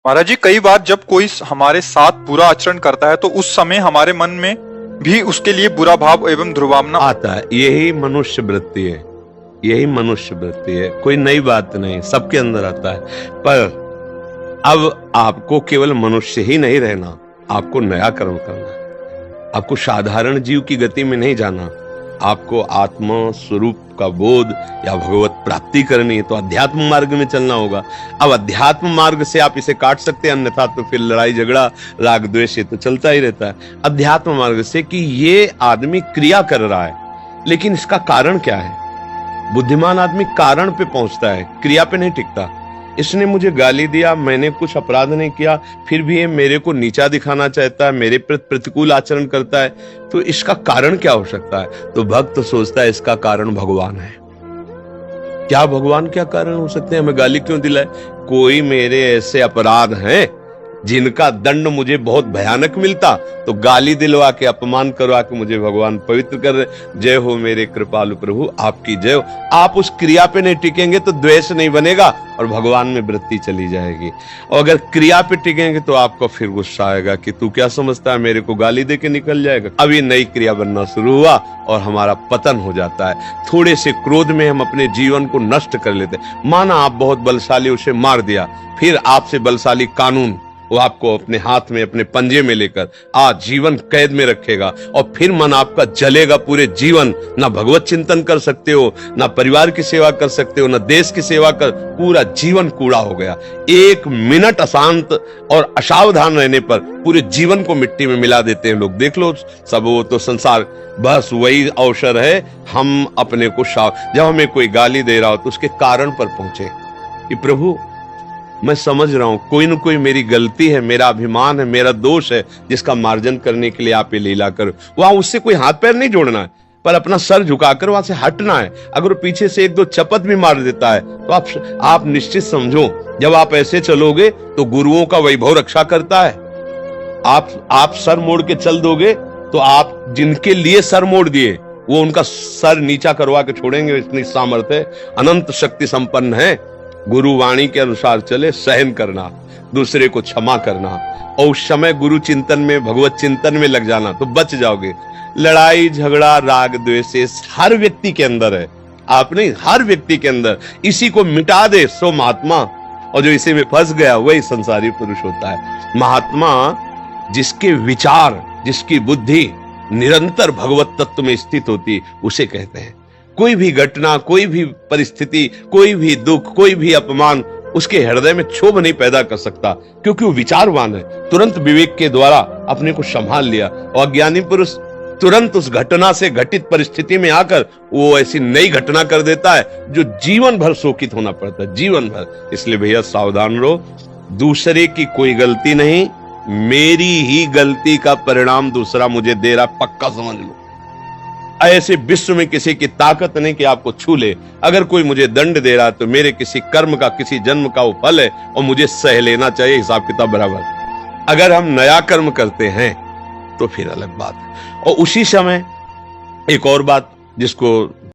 महाराज जी, कई बार जब कोई हमारे साथ बुरा आचरण करता है तो उस समय हमारे मन में भी उसके लिए बुरा भाव एवं ध्रुवामना आता है। यही मनुष्य वृत्ति है, यही मनुष्य वृत्ति है, कोई नई बात नहीं, सबके अंदर आता है। पर अब आपको केवल मनुष्य ही नहीं रहना, आपको नया कर्म करना है। आपको साधारण जीव की गति में नहीं जाना, आपको आत्मा स्वरूप का बोध या भगवत प्राप्ति करनी है तो अध्यात्म मार्ग में चलना होगा। अब अध्यात्म मार्ग से आप इसे काट सकते हैं, अन्यथा तो फिर लड़ाई झगड़ा राग द्वेष ये तो चलता ही रहता है। अध्यात्म मार्ग से कि ये आदमी क्रिया कर रहा है, लेकिन इसका कारण क्या है। बुद्धिमान आदमी कारण पे पहुंचता है, क्रिया पे नहीं टिकता। इसने मुझे गाली दिया, मैंने कुछ अपराध नहीं किया, फिर भी ये मेरे को नीचा दिखाना चाहता है, मेरे प्रति प्रतिकूल आचरण करता है, तो इसका कारण क्या हो सकता है। तो भक्त सोचता है इसका कारण भगवान है। क्या भगवान क्या कारण हो सकते हैं, हमें गाली क्यों दिलाए। कोई मेरे ऐसे अपराध हैं जिनका दंड मुझे बहुत भयानक मिलता, तो गाली दिलवा के अपमान करवा के मुझे भगवान पवित्र कर रहे। जय हो मेरे कृपालु प्रभु, आपकी जय हो। आप उस क्रिया पे नहीं टिकेंगे तो द्वेष नहीं बनेगा और भगवान में वृत्ति चली जाएगी। और अगर क्रिया पे टिकेंगे तो आपको फिर गुस्सा आएगा कि तू क्या समझता है, मेरे को गाली दे के निकल जाएगा। अब ये नई क्रिया बनना शुरू हुआ और हमारा पतन हो जाता है। थोड़े से क्रोध में हम अपने जीवन को नष्ट कर लेते हैं। माना आप बहुत बलशाली, उसे मार दिया, फिर आपसे बलशाली कानून वो आपको अपने हाथ में, अपने पंजे में लेकर आजीवन कैद में रखेगा और फिर मन आपका जलेगा पूरे जीवन। ना भगवत चिंतन कर सकते हो, ना परिवार की सेवा कर सकते हो, ना देश की सेवा कर, पूरा जीवन कूड़ा हो गया। एक मिनट अशांत और असावधान रहने पर पूरे जीवन को मिट्टी में मिला देते हैं लोग। देख लो सब, वो तो संसार बस वही अवसर है हम अपने को जब हमें कोई गाली दे रहा हो तो उसके कारण पर पहुंचे कि प्रभु मैं समझ रहा हूं कोई न कोई मेरी गलती है, मेरा अभिमान है, मेरा दोष है, जिसका मार्जन करने के लिए आप ये लीला करो। वहां उससे कोई हाथ पैर नहीं जोड़ना है, पर अपना सर झुकाकर वहां से हटना है। अगर वो पीछे से एक दो चपत भी मार देता है तो आप निश्चित समझो, जब आप ऐसे चलोगे तो गुरुओं का वैभव रक्षा करता है। आप सर मोड़ के चल दोगे तो आप जिनके लिए सर मोड़ दिए वो उनका सर नीचा करवा के छोड़ेंगे। इतनी सामर्थ्य, अनंत शक्ति संपन्न है। गुरु वाणी के अनुसार चले, सहन करना, दूसरे को क्षमा करना और उस समय गुरु चिंतन में, भगवत चिंतन में लग जाना तो बच जाओगे। लड़ाई झगड़ा राग द्वेष हर व्यक्ति के अंदर है, आप नहीं, हर व्यक्ति के अंदर। इसी को मिटा दे सो महात्मा, और जो इसी में फंस गया वही संसारी पुरुष होता है। महात्मा जिसके विचार, जिसकी बुद्धि निरंतर भगवत तत्व में स्थित होती, उसे कहते हैं। कोई भी घटना, कोई भी परिस्थिति, कोई भी दुख, कोई भी अपमान उसके हृदय में क्षोभ नहीं पैदा कर सकता, क्योंकि वो विचारवान है। तुरंत विवेक के द्वारा अपने को संभाल लिया। और अज्ञानी पुरुष तुरंत उस घटना से, घटित परिस्थिति में आकर वो ऐसी नई घटना कर देता है जो जीवन भर शोकित होना पड़ता है, जीवन भर। इसलिए भैया सावधान रहो, दूसरे की कोई गलती नहीं, मेरी ही गलती का परिणाम दूसरा मुझे दे रहा, पक्का समझ लो। ऐसे विश्व में किसी की ताकत नहीं कि आपको छू ले। अगर कोई मुझे दंड दे रहा है तो मेरे किसी कर्म का, किसी जन्म का वो फल है और मुझे सह लेना चाहिए, हिसाब किताब बराबर। अगर हम नया कर्म करते हैं तो फिर अलग बात है। और उसी समय एक और बात जिसको